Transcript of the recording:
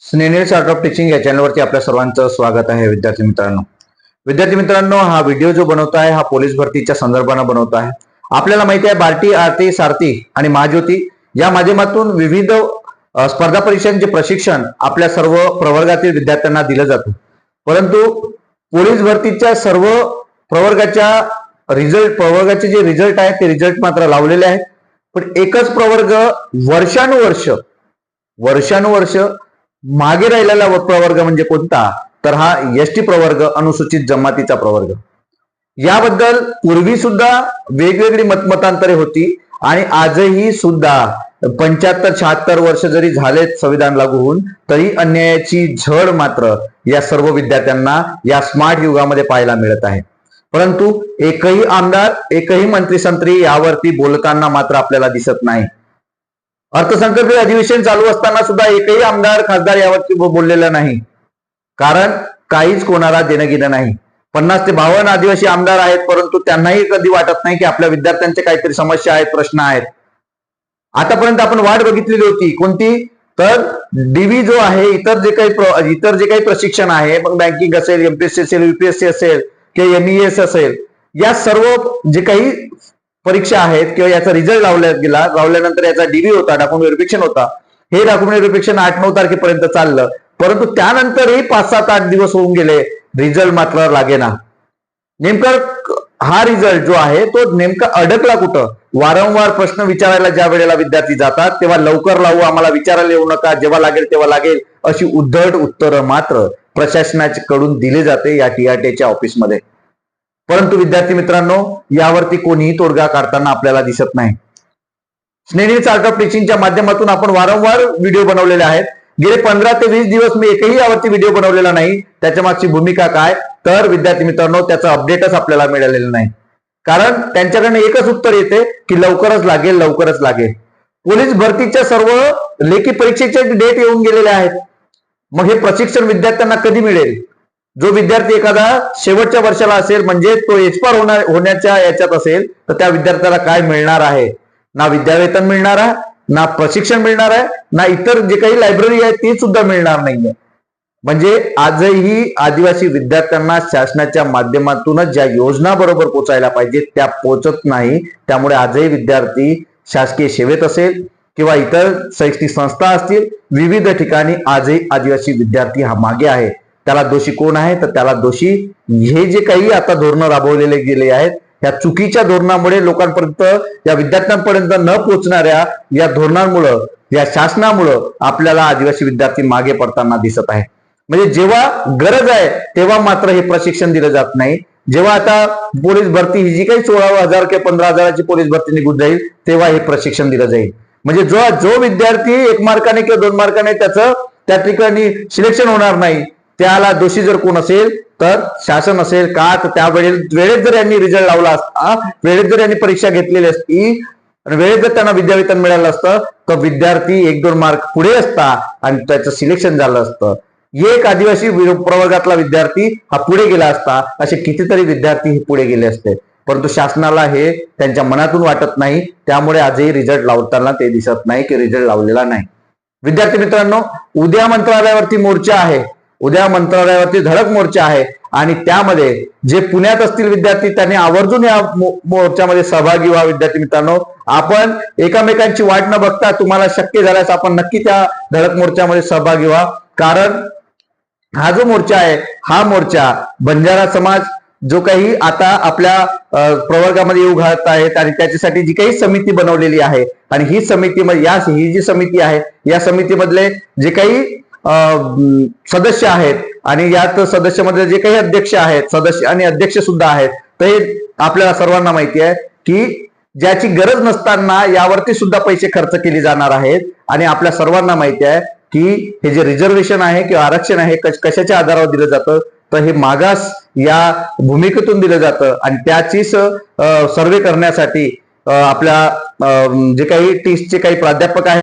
स्नेनियर्स art of teaching या चॅनलवरती आपल्या सर्वांचं स्वागत आहे. विद्यार्थी मित्रांनो, हा व्हिडिओ जो बनवतो आहे हा पोलीस भरतीच्या संदर्भाने बनवतो आहे. आपल्याला माहिती आहे बार्टी, आरती, सारथी आणि महाज्योती या माध्यमातून विविध स्पर्धा परीक्षांचे प्रशिक्षण आपल्या सर्व प्रवर्गातील विद्यार्थ्यांना दिलं जातं. परंतु पोलीस भरतीच्या सर्व प्रवर्गाचे जे रिझल्ट आहेत ते रिझल्ट मात्र लावलेले आहेत. पण एकच प्रवर्ग वर्षानुवर्ष मागे राहिलेला प्रवर्ग म्हणजे कोणता, तर हा एसटी प्रवर्ग, अनुसूचित जमातीचा प्रवर्ग. याबद्दल पूर्वी सुद्धा वेगवेगळी मतमतांतरे होती आणि आजही सुद्धा 75-76 वर्ष जरी झालेत संविधान लागू होऊन, तरी अन्यायाची झड मात्र या सर्व विद्यार्थ्यांना या स्मार्ट युगामध्ये पाहायला मिळत आहे. परंतु एकही आमदार, एकही मंत्री यावरती बोलताना मात्र आपल्याला दिसत नाही. अर्थसंकल्पीय अधिवेशन चालू असताना सुद्धा एकही आमदार, खासदार यावरती बोललेला नाही. कारण काहीच कोणाला देणं घेणं नाही. 50 ते 52 आदिवासी आमदार आहेत, परंतु त्यांनाही कधी वाटत नाही की आपल्या विद्यार्थ्यांचे काहीतरी समस्या आहेत, प्रश्न आहेत. आतापर्यंत आपण वाट बघितलेली होती कोणती, तर डीव्ही जो आहे, इतर जे काही प्रशिक्षण आहे, मग बँकिंग असेल, एमपीएससी असेल, यूपीएससी असेल किंवा एमईएस असेल, या सर्व जे काही परीक्षा आहेत किंवा याचा रिझल्ट लावल्यानंतर याचा डीव्ही होता, डॉक्युमेंट व्हेरिफिकेशन होता. हे डॉक्युमेंट व्हेरिफिकेशन 8-9 तारखेपर्यंत चाललं, परंतु त्यानंतरही 5-7-8 दिवस होऊन गेले, रिझल्ट मात्र लागेना. नेमका हा रिझल्ट जो आहे तो नेमका अडकला कुठं? वारंवार प्रश्न विचारायला ज्या वेळेला विद्यार्थी जातात तेव्हा लवकर लावू, आम्हाला विचारायला येऊ नका, जेव्हा लागेल तेव्हा लागेल, अशी उद्धट उत्तरं मात्र प्रशासनाकडून दिली जाते या टीआरटीच्या ऑफिसमध्ये. परंतु विद्यार्थी मित्रांनो, यावरती कोणीही तोडगा काढताना आपल्याला दिसत नाही. स्नेनियर्स आर्ट ऑफ टीचिंगच्या माध्यमातून आपण वारंवार व्हिडिओ बनवलेले आहेत. गेले 15 ते 20 दिवस मी एकही यावरती व्हिडिओ बनवलेला नाही. त्याच्या मागची भूमिका काय, तर विद्यार्थी मित्रांनो, त्याचं अपडेटच आपल्याला मिळालेलं नाही. कारण त्यांच्याकडनं एकच उत्तर येते की लवकरच लागेल. पोलीस भरतीच्या सर्व लेखी परीक्षेचे डेट येऊन गेलेले आहेत. मग हे प्रशिक्षण विद्यार्थ्यांना कधी मिळेल? जो विद्यार्थी एखादा शेवटच्या वर्षाला असेल, म्हणजे तो एक्सपायर होण्याच्या याच्यात असेल, तर त्या विद्यार्थ्याला काय मिळणार आहे? ना विद्यावेतन मिळणार आहे, ना प्रशिक्षण मिळणार आहे, ना इतर जे काही लायब्ररी आहे ती सुद्धा मिळणार नाहीये. म्हणजे आजही आदिवासी विद्यार्थ्यांना शासनाच्या माध्यमातूनच ज्या योजना बरोबर पोचायला पाहिजे त्या पोचत नाही. त्यामुळे आजही विद्यार्थी शासकीय सेवेत असेल किंवा इतर शैक्षणिक संस्था असतील, विविध ठिकाणी आजही आदिवासी विद्यार्थी हा मागे आहे. त्याला दोषी कोण आहे, तर त्याला दोषी हे जे काही आता धोरणं राबवलेले गेले आहेत, या चुकीच्या धोरणामुळे लोकांपर्यंत, या विद्यार्थ्यांपर्यंत न पोहोचणाऱ्या या धोरणांमुळं, या शासनामुळं आपल्याला आदिवासी विद्यार्थी मागे पडताना दिसत आहे. म्हणजे जेव्हा गरज आहे तेव्हा मात्र हे प्रशिक्षण दिलं जात नाही. जेव्हा आता पोलीस भरती ही जी काही 16,000 किंवा 15,000ची पोलीस भरती निघून जाईल, तेव्हा हे प्रशिक्षण दिलं जाईल. म्हणजे जो विद्यार्थी 1 मार्काने किंवा 2 मार्काने त्याचं त्या ठिकाणी सिलेक्शन होणार नाही, त्याला दोषी जर कोण असेल तर शासन असेल का, तर त्या वेळेत जर यांनी रिझल्ट लावला असता, वेळेत जर यांनी परीक्षा घेतलेली असती आणि वेळेत जर त्यांना विद्यावेतन मिळालं असतं, तर विद्यार्थी 1-2 मार्क पुढे असता आणि त्याचं सिलेक्शन झालं असतं. एक आदिवासी प्रवर्गातला विद्यार्थी हा पुढे गेला असता, असे कितीतरी विद्यार्थी हे पुढे गेले असते. परंतु शासनाला हे त्यांच्या मनातून वाटत नाही. त्यामुळे आजही रिझल्ट लावताना ते दिसत नाही की रिझल्ट लावलेला नाही. विद्यार्थी मित्रांनो, उद्या मंत्रालयावरती मोर्चा आहे, उद्या मंत्रालयावरती धडक मोर्चा आहे आणि त्यामध्ये जे पुण्यात असतील विद्यार्थी त्यांनी आवर्जून या मोर्चामध्ये सहभागी व्हा. विद्यार्थी मित्रांनो, आपण एकमेकांची वाट न बघता तुम्हाला शक्य झाल्यास आपण नक्की त्या धडक मोर्चामध्ये सहभागी व्हा. कारण हा जो मोर्चा आहे, हा मोर्चा बंजारा समाज जो काही आता आपल्या प्रवर्गामध्ये येऊ घालत आहेत आणि त्याच्यासाठी जी काही समिती बनवलेली आहे, आणि ही समितीमध्ये ही जी समिती आहे, या समितीमधले जे काही सदस्य आहेत आणि यात सदस्यामध्ये जे काही अध्यक्ष आहेत, सदस्य आणि अध्यक्ष सुद्धा आहेत, तर हे आपल्याला सर्वांना माहिती आहे की ज्याची गरज नसताना यावरती सुद्धा पैसे खर्च केले जाणार आहेत. आणि आपल्या सर्वांना माहिती आहे की हे जे रिझर्वेशन आहे किंवा आरक्षण आहे कशाच्या आधारावर दिलं जातं, तर हे मागास या भूमिकेतून दिलं जातं. आणि त्याची सर्वे करण्यासाठी आपल्या जे काही टीसचे काही प्राध्यापक आहेत